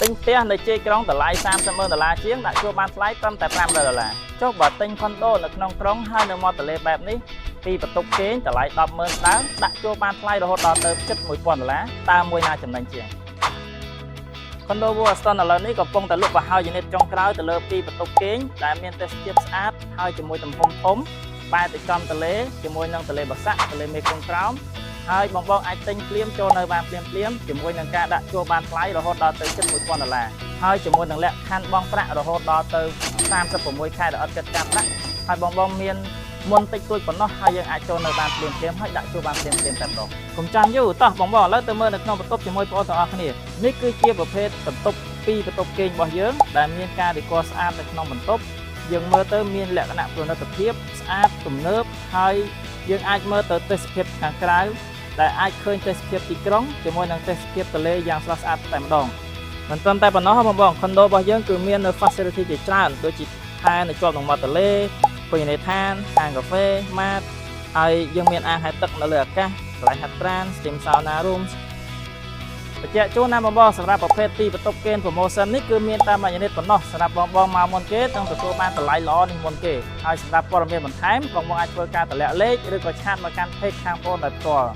ទិញផ្ទះនៅជ័យក្រុងតម្លៃ$30,000ជាងដាក់ជួលបានថ្លៃត្រឹមតែ$500ចុះបើទិញខុនដូនៅក្នុងក្រុងហើយនៅមាត់ទន្លេបែបនេះពីបន្ទប់គេងតម្លៃ$10,000ស្ដើងដាក់ជួលបានថ្លៃរហូតដល់ទៅជិត$1,000តើមួយណាចំណេញជាងខុនដូ World Aston ឥឡូវនេះកំពុងតែលក់ប្រហោយយូនីតចុងក្រោយទៅលើពីបន្ទប់គេងដែលមានទេសភាពស្អាតហើយជាមួយទំហំធំបែរទៅចំទន្លេជាមួយនឹងទន្លេបាសាក់ទន្លេមេគង្គក្រោមហើយបងអាចទិញភ្លាមចូលនៅបានភ្លាមជាមួយនឹងការដាក់ជួលបានថ្លៃរហូតដល់ទៅជិត$1,000ហើយជាមួយនឹងលក្ខខណ្ឌបង់ប្រាក់រហូតដល់ទៅ36ខែដែលអត់គិតការប្រាក់ហើយបងមានមុនតិចតួចប៉ុណ្ណោះហើយយើងអាចចូលនៅបានភ្លាមហើយដាក់ជួលបានភ្លាមតែម្ដងកុំចាំយូរតោះបងឥឡូវទៅមើលនៅក្នុងបន្ទប់ជាមួយបងប្អូនទាំងអស់គ្នានេះគឺជាប្រភេទបន្ទប់ពីរបន្ទប់គេងរបស់យើងដែលមានការដេក័រស្អាតនៅក្នុងបន្ទប់យើងមើលទៅមានលក្ខណៈប្រណិតភាពស្អាតទំនើបហើយយើងអាចមើលទៅទេសភាពខាងក្រៅដែលអាចឃើញទេសភាពទីក្រុងជាមួយនឹងទេសភាពទន្លេយ៉ាងស្រស់ស្អាតតែម្ដងមិនត្រឹមតែប៉ុណ្ណោះបងខុនដូរបស់យើងគឺមាននៅ facility ជាច្រើនដូចជាថែនៅជាប់នឹងមាត់ទន្លេពញនេឋានហាងកាហ្វេម៉ាតហើយយើងមានអាងហែលទឹកនៅលើអាកាសកន្លែងហាត់ប្រាណ steam sauna rooms បញ្ជាក់ជូនណាបងសម្រាប់ប្រភេទទីបន្ទប់គេង promotion នេះគឺមានតាមមួយយូនីតប៉ុណ្ណោះសម្រាប់បងមកមុនគេនឹងទទួលបានតម្លៃល្អនេះមុនគេហើយសម្រាប់ព័ត៌មានបន្ថែមបងអាចធ្វើការតម្លាក់លេខឬក៏ឆាតមកកាន់ page ខាងបងដោយផ្ទាល់